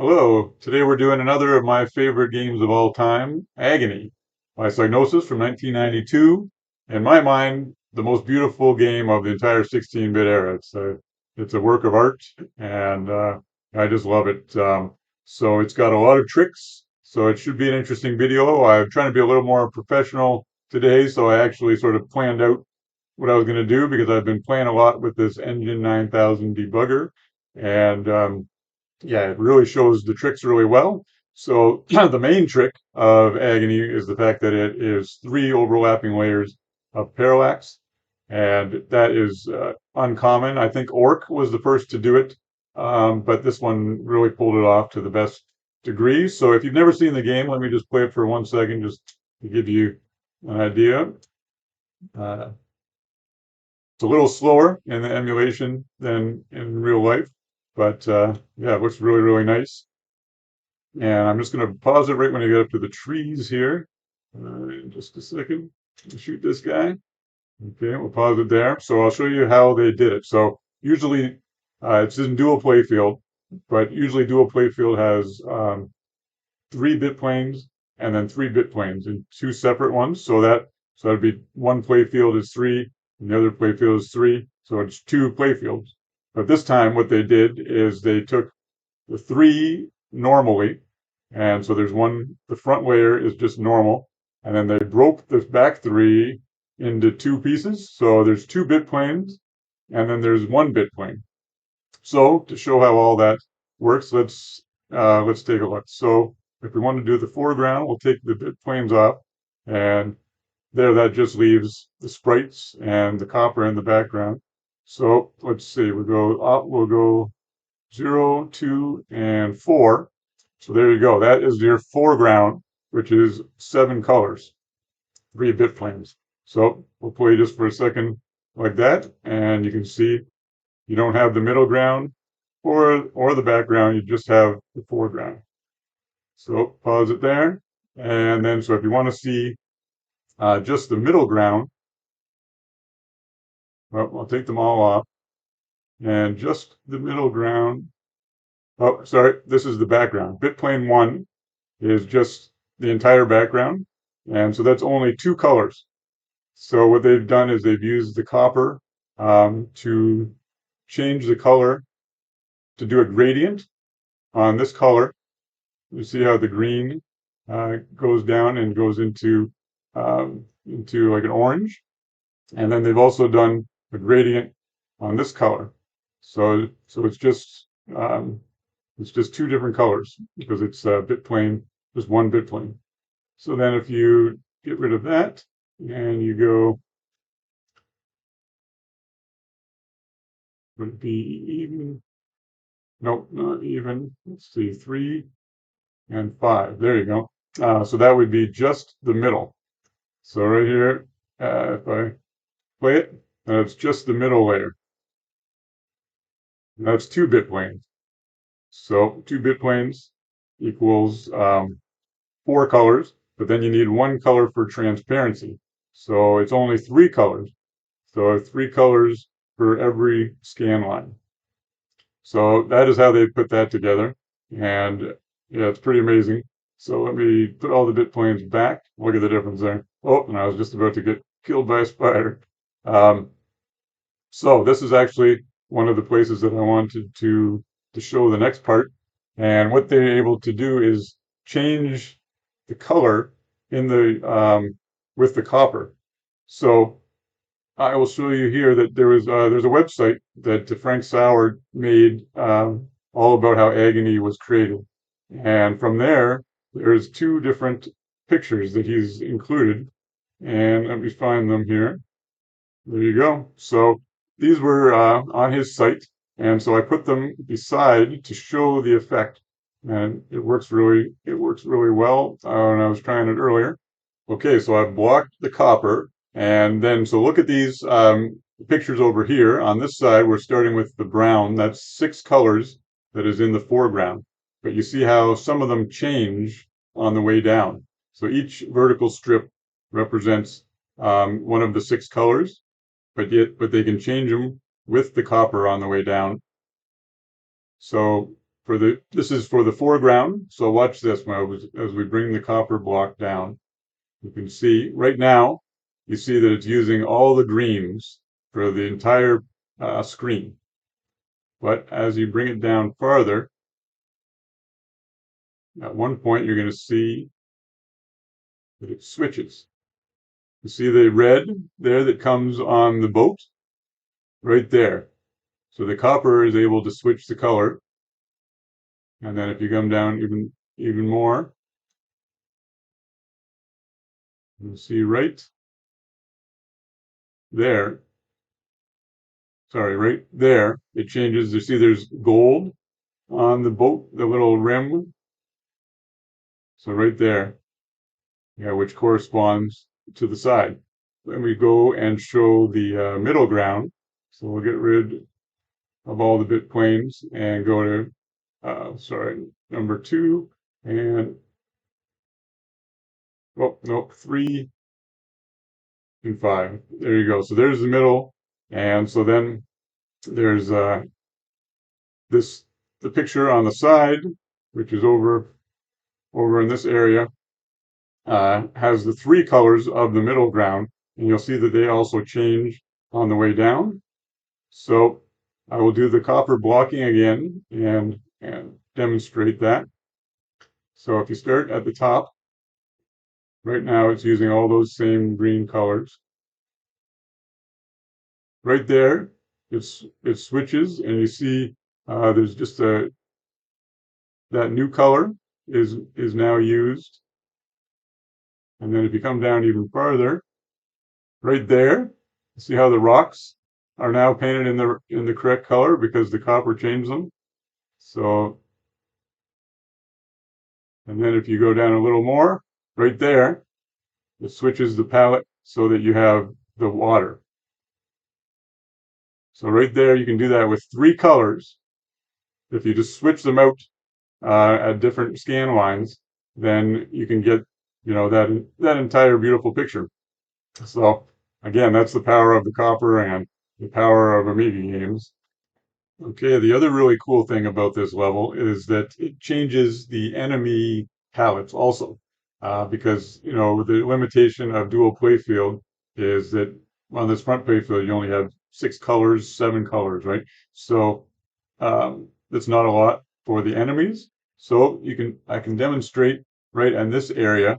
Hello, today we're doing another of my favorite games of all time, Agony by Psygnosis from 1992. In my mind, the most beautiful game of the entire 16-bit era. It's a work of art, and I just love it. So it's got a lot of tricks, so it should be an interesting video. I'm trying to be a little more professional today, so I actually sort of planned out what I was going to do because I've been playing a lot with this Engine 9000 debugger, and yeah, it really shows the tricks really well. So the main trick of Agony is the fact that it is three overlapping layers of parallax, and that is uncommon. I think Orc was the first to do it, but this one really pulled it off to the best degree. So if you've never seen the game, let me just play it for 1 second just to give you an idea. Uh, it's a little slower in the emulation than in real life, but yeah, it looks really, really nice. And I'm just going to pause it right when I get up to the trees here. In just a second. Shoot this guy. Okay, we'll pause it there. So I'll show you how they did it. So usually it's in dual playfield, but usually dual playfield has 3-bit planes and then 3-bit planes and two separate ones. So that'd be one playfield is 3 and the other playfield is 3. So it's two playfields. But this time what they did is they took the 3 normally, and so there's one, the front layer is just normal, and then they broke the back 3 into two pieces. So there's 2-bit planes, and then there's 1-bit plane. So to show how all that works, let's take a look. So if we want to do the foreground, we'll take the bit planes off, and there that just leaves the sprites and the copper in the background. So let's see, we'll go up, we'll go 0, 2, and 4. So there you go. That is your foreground, which is 7 colors, 3-bit planes. So we'll play just for a second like that, and you can see you don't have the middle ground or the background. You just have the foreground. So pause it there, and then so if you want to see just the middle ground, well, I'll take them all off, and just the middle ground. Oh, sorry, this is the background. Bit plane 1 is just the entire background. And so that's only 2 colors. So what they've done is they've used the copper to change the color to do a gradient on this color. You see how the green goes down and goes into like an orange. And then they've also done a gradient on this color. So it's just 2 different colors because it's bit plane, just 1 bit plane. So then if you get rid of that and you go, would it be even? Nope, not even. Let's see, 3 and 5. There you go. So that would be just the middle. So right here, if I play it, it's just the middle layer. That's 2-bit planes. So 2-bit planes equals 4 colors, but then you need 1 color for transparency. So it's only 3 colors. So 3 colors for every scan line. So that is how they put that together. And yeah, it's pretty amazing. So let me put all the bit planes back. Look at the difference there. Oh, and I was just about to get killed by a spider. Um, so this is actually one of the places that I wanted to show the next part. And what they're able to do is change the color in the with the copper. So I will show you here that there's a website that Frank Sauer made all about how Agony was created, and from there's 2 different pictures that he's included, and let me find them here. There you go. So these were on his site, and so I put them beside to show the effect, and it works really well. And I was trying it earlier. Okay, so I've blocked the copper, and then so look at these pictures over here. On this side, we're starting with the brown. That's 6 colors that is in the foreground. But you see how some of them change on the way down. So each vertical strip represents one of the 6 colors, but they can change them with the copper on the way down. So this is for the foreground. So watch this as we bring the copper block down. You can see right now, you see that it's using all the greens for the entire screen. But as you bring it down farther, at one point you're going to see that it switches. You see the red there that comes on the boat? Right there. So the copper is able to switch the color. And then if you come down even more, you'll see right there. Sorry, right there, it changes. You see there's gold on the boat, the little rim. So right there, yeah, which corresponds to the side. Then we go and show the middle ground. So we'll get rid of all the bit planes and go to, number 2 and, oh, no, 3 and 5. There you go. So there's the middle. And so then there's the picture on the side, which is over in this area, has the 3 colors of the middle ground, and you'll see that they also change on the way down. So I will do the copper blocking again and demonstrate that. So if you start at the top, right now it's using all those same green colors. Right there, it switches, and you see there's just that new color is now used. And then if you come down even farther, right there, see how the rocks are now painted in the correct color because the copper changed them. So, and then if you go down a little more, right there, it switches the palette so that you have the water. So right there, you can do that with 3 colors. If you just switch them out at different scan lines, then you can get, that entire beautiful picture. So again, that's the power of the copper and the power of Amiga games. Okay, the other really cool thing about this level is that it changes the enemy palettes also, because the limitation of dual playfield is that on this front playfield you only have 6 colors, 7 colors, right? So that's not a lot for the enemies. So I can demonstrate right in this area.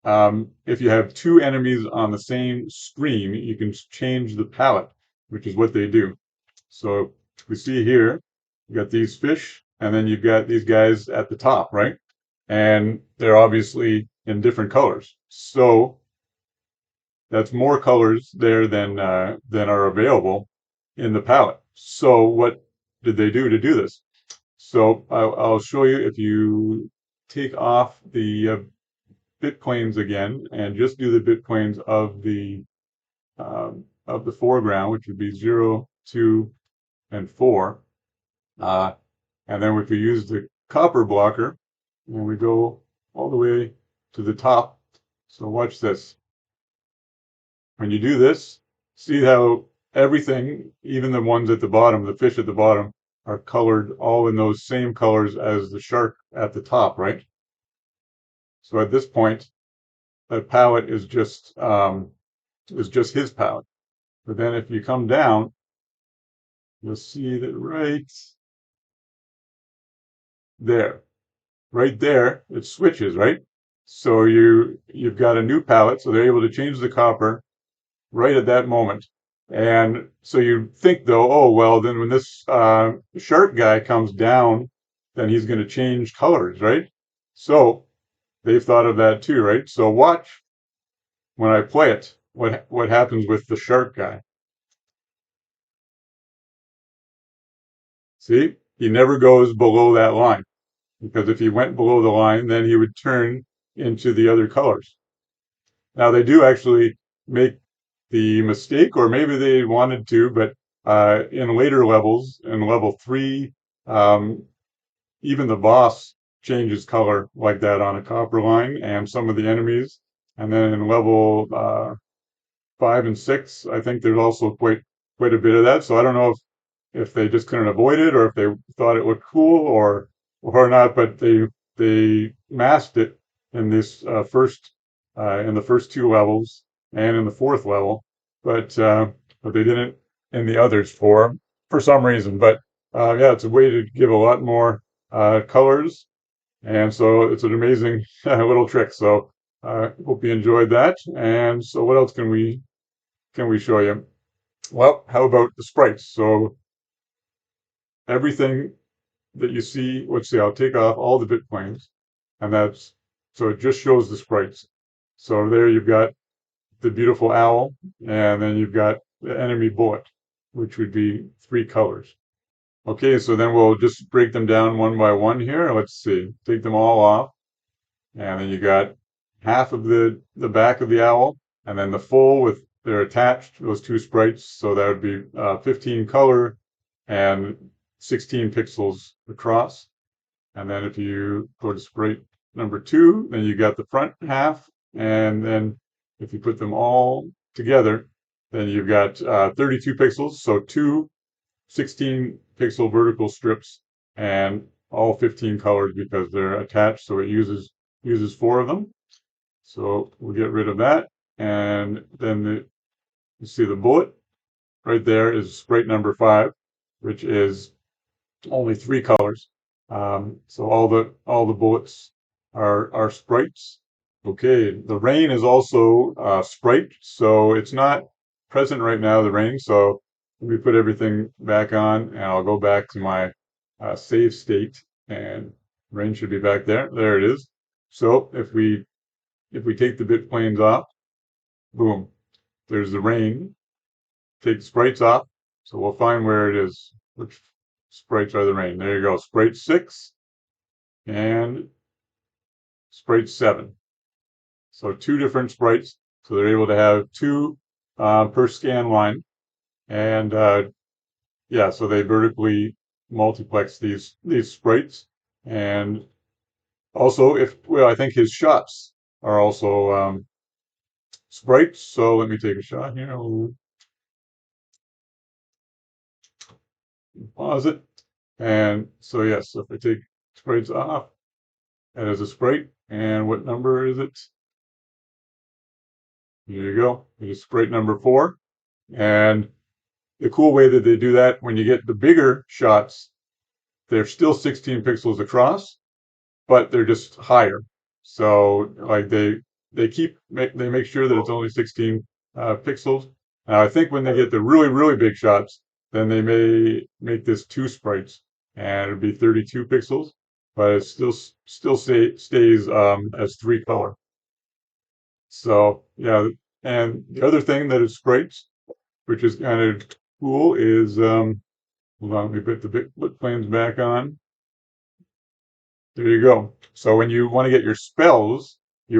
If you have 2 enemies on the same screen, you can change the palette, which is what they do. So we see here, you got these fish, and then you've got these guys at the top, right? And they're obviously in different colors. So that's more colors there than are available in the palette. So what did they do to do this? So I'll show you. If you take off the bit planes again and just do the bit planes of the foreground, which would be 0, 2, and 4. And then if we use the copper blocker, and we go all the way to the top. So watch this. When you do this, see how everything, even the ones at the bottom, the fish at the bottom, are colored all in those same colors as the shark at the top, right? So at this point, that palette is just his palette. But then if you come down, you'll see that right there, it switches, right? So you've got a new palette, so they're able to change the copper right at that moment. And so you think though, oh well, then when this shark guy comes down, then he's going to change colors, right? So they've thought of that too, right? So watch when I play it, what happens with the shark guy. See, he never goes below that line, because if he went below the line, then he would turn into the other colors. Now they do actually make the mistake, or maybe they wanted to, but in later levels, in level 3, even the boss changes color like that on a copper line, and some of the enemies. And then in level 5 and 6, I think there's also quite a bit of that. So I don't know if they just couldn't avoid it, or if they thought it looked cool, or or not, but they masked it in this first in the first two levels and in the fourth level, but they didn't in the others for some reason. But yeah, it's a way to give a lot more colors, and so it's an amazing little trick. So hope you enjoyed that. And so what else can we show you? Well, how about the sprites? So everything that you see, let's see, I'll take off all the bit planes, and that's so it just shows the sprites. So there you've got the beautiful owl, and then you've got the enemy bullet, which would be three colors. Okay, so then we'll just break them down one by one here. Let's see, take them all off, and then you got half of the back of the owl, and then the full with they're attached, those two sprites, so that would be 15 color and 16 pixels across. And then if you go to sprite number 2, then you got the front half, and then if you put them all together, then you've got 32 pixels, so two 16 pixel vertical strips and all 15 colors because they're attached, so it uses four of them. So we'll get rid of that, and then you see the bullet right there is sprite number 5, which is only three colors. So all the bullets are sprites. Okay, the rain is also sprite, so it's not present right now, the rain. So let me put everything back on, and I'll go back to my save state, and rain should be back there. There it is. So if we take the bit planes off, boom, there's the rain. Take the sprites off, so we'll find where it is. Which sprites are the rain? There you go. Sprite 6 and Sprite 7. So two different sprites. So they're able to have two per scan line. And yeah, so they vertically multiplex these sprites. And also, I think his shots are also sprites. So let me take a shot here. I'll pause it. And so yes, so if I take sprites off, that is a sprite. And what number is it? There you go. It is sprite number 4. And the cool way that they do that, when you get the bigger shots, they're still 16 pixels across, but they're just higher. So like they make sure that it's only 16 pixels. Now I think when they get the really big shots, then they may make this two sprites, and it'll be 32 pixels, but it still stays as three color. So yeah, and the other thing that it sprites, which is kind of cool, is hold on, let me put the bit planes back on. There you go. So when you want to get your spells, this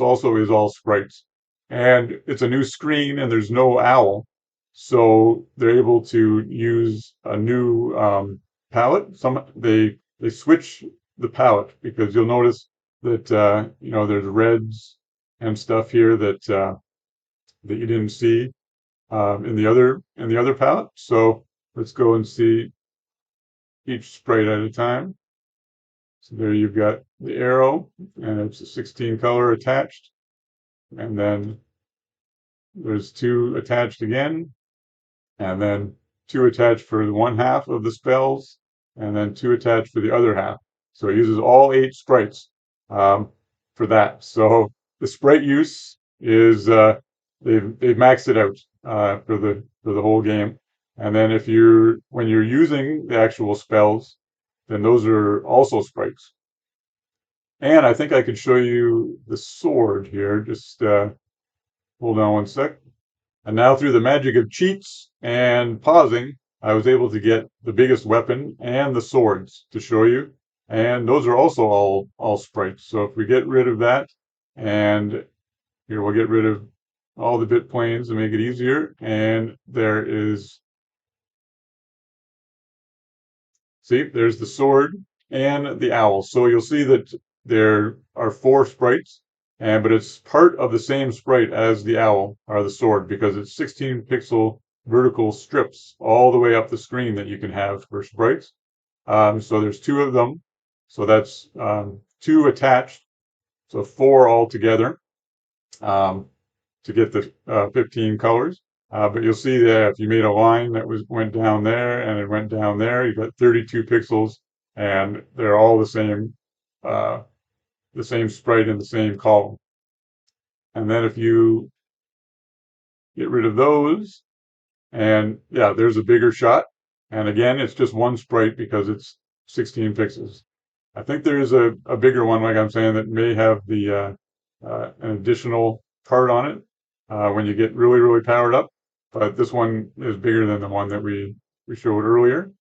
also is all sprites, and it's a new screen, and there's no owl, so they're able to use a new palette. They switch the palette because you'll notice that there's reds and stuff here that you didn't see in the other palette. So let's go and see each sprite at a time. So there you've got the arrow, and it's a 16 color attached, and then there's two attached again, and then two attached for the one half of the spells, and then two attached for the other half. So it uses all 8 sprites for that. So the sprite use is they've maxed it out for the whole game. And then when you're using the actual spells, then those are also sprites. And I think I could show you the sword here. Just hold on one sec. And now through the magic of cheats and pausing, I was able to get the biggest weapon and the swords to show you. And those are also all sprites. So if we get rid of that, and here we'll get rid of all the bit planes to make it easier. And there is, see, there's the sword and the owl. So you'll see that there are 4 sprites, but it's part of the same sprite as the owl or the sword because it's 16 pixel vertical strips all the way up the screen that you can have for sprites. So there's 2 of them, So that's 2 attached, so 4 altogether to get the 15 colors. But you'll see that if you made a line that went down there and it went down there, you got 32 pixels, and they're all the same sprite in the same column. And then if you get rid of those, and yeah, there's a bigger shot. And again, it's just one sprite because it's 16 pixels. I think there is a bigger one, like I'm saying, that may have the an additional part on it when you get really, really powered up. But this one is bigger than the one that we showed earlier.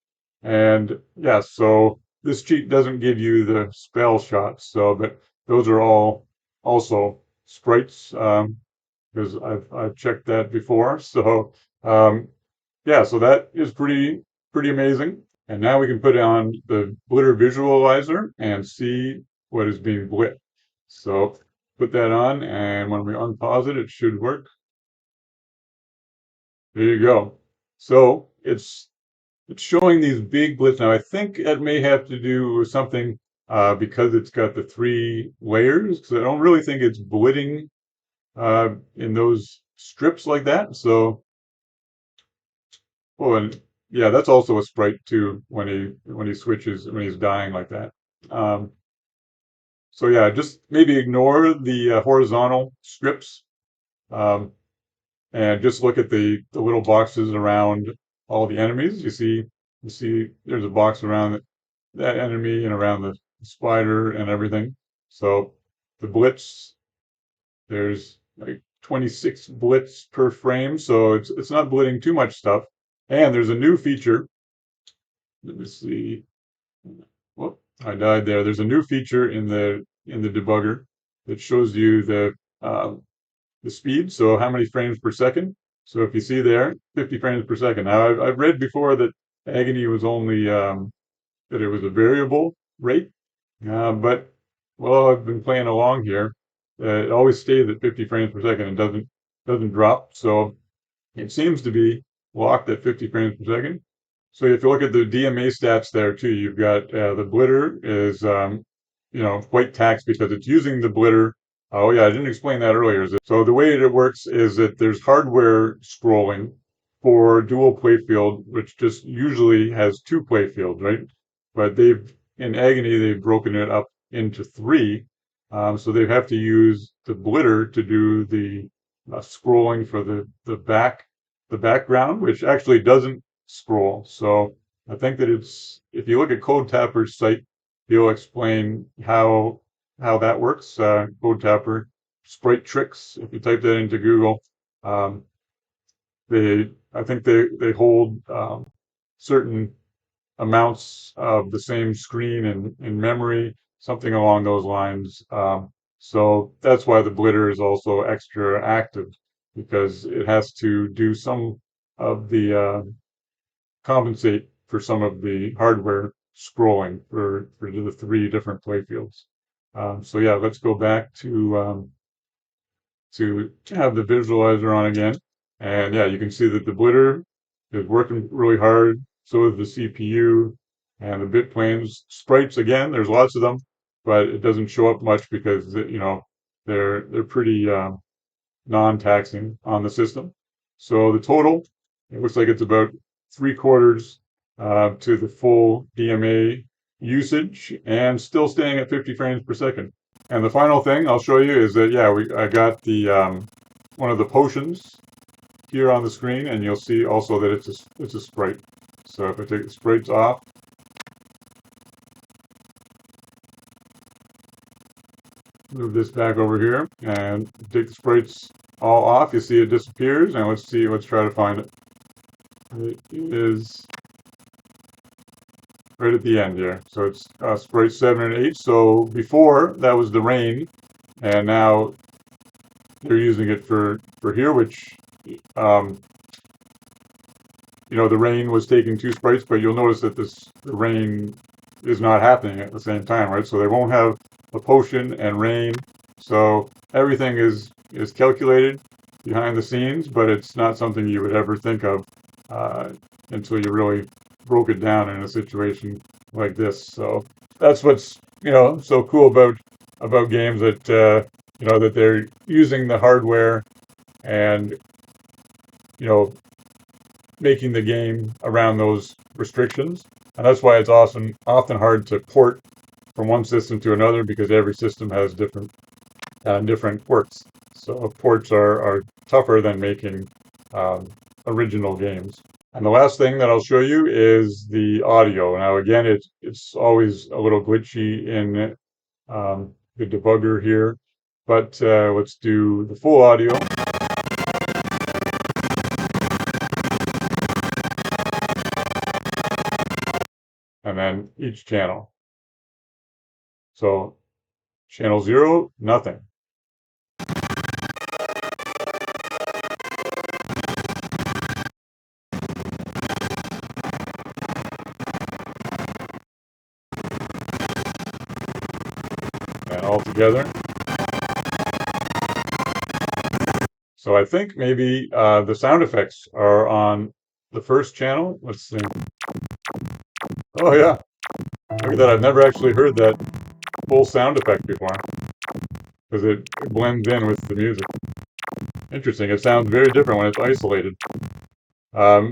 And yeah, so this cheat doesn't give you the spell shots. So, but those are all also sprites because I've checked that before. So yeah, so that is pretty amazing. And now we can put on the blitter visualizer and see what is being blit. So put that on, and when we unpause it, it should work. There you go. So it's showing these big blits. Now I think it may have to do with something because it's got the 3 layers. Because I don't really think it's blitting in those strips like that. So, oh, and yeah, that's also a sprite too when he switches when he's dying like that. Um, so yeah, just maybe ignore the horizontal strips um, and just look at the little boxes around all the enemies. You see there's a box around that enemy and around the spider and everything. So the blitz, there's like 26 blitz per frame, so it's not blitting too much stuff. And there's a new feature. Let me see. Whoop, I died there. There's a new feature in the debugger that shows you the speed, so how many frames per second. So if you see there, 50 frames per second. Now I've read before that Agony was only that it was a variable rate, but well, I've been playing along here. It always stays at 50 frames per second and doesn't drop. So it seems to be locked at 50 frames per second. So if you look at the DMA stats there too, you've got the blitter is white tax because it's using the blitter. Oh yeah, I didn't explain that earlier. So the way it works is that there's hardware scrolling for dual playfield, which just usually has 2 playfields, right? But in Agony they've broken it up into 3, so they have to use the blitter to do the scrolling for the background, which actually doesn't scroll. So I think that if you look at Code Tapper's site, he'll explain how that works. Code Tapper sprite tricks. If you type that into Google, um, I think they hold certain amounts of the same screen in memory, something along those lines. So that's why the blitter is also extra active because it has to do some of the compensate for some of the hardware scrolling for the 3 different playfields. So yeah, let's go back to have the visualizer on again. And yeah, you can see that the blitter is working really hard. So is the CPU and the bit planes. Sprites, again, there's lots of them, but it doesn't show up much because they're pretty non-taxing on the system. So the total, it looks like it's about 3/4 to the full DMA usage and still staying at 50 frames per second. And the final thing I'll show you is that yeah, I got the one of the potions here on the screen, and you'll see also that it's a sprite. So if I take the sprites off, move this back over here, and take the sprites all off, you see it disappears, and let's try to find it. It is right at the end here. So it's sprite 7 and 8. So before that was the rain, and now they're using it for here, which the rain was taking 2 sprites, but you'll notice that the rain is not happening at the same time, right? So they won't have a potion and rain. So everything is calculated behind the scenes, but it's not something you would ever think of until you really broke it down in a situation like this. So that's what's so cool about games that that they're using the hardware and you know making the game around those restrictions. And that's why it's often hard to port from one system to another because every system has different ports. So ports are tougher than making um, original games. And the last thing that I'll show you is the audio. Now again, it's always a little glitchy in the debugger here, but let's do the full audio. And then each channel. So channel 0, nothing. And all together. So I think maybe the sound effects are on the first channel. Let's see. Oh yeah, look at that. I've never actually heard that full sound effect before because it blends in with the music. Interesting. It sounds very different when it's isolated.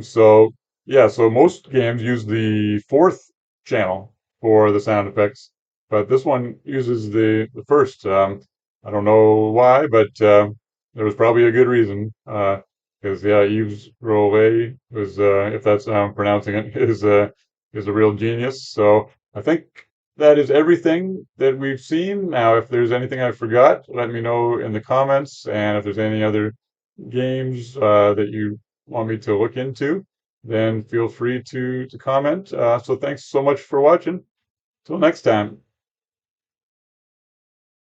So yeah, so most games use the fourth channel for the sound effects, but this one uses the first. I don't know why, but there was probably a good reason. Because yeah, Yves Rolet was, if that's how I'm pronouncing it, is a real genius. So I think that is everything that we've seen. Now, if there's anything I forgot, let me know in the comments, and if there's any other games that you want me to look into, then feel free to comment. So thanks so much for watching. Till next time.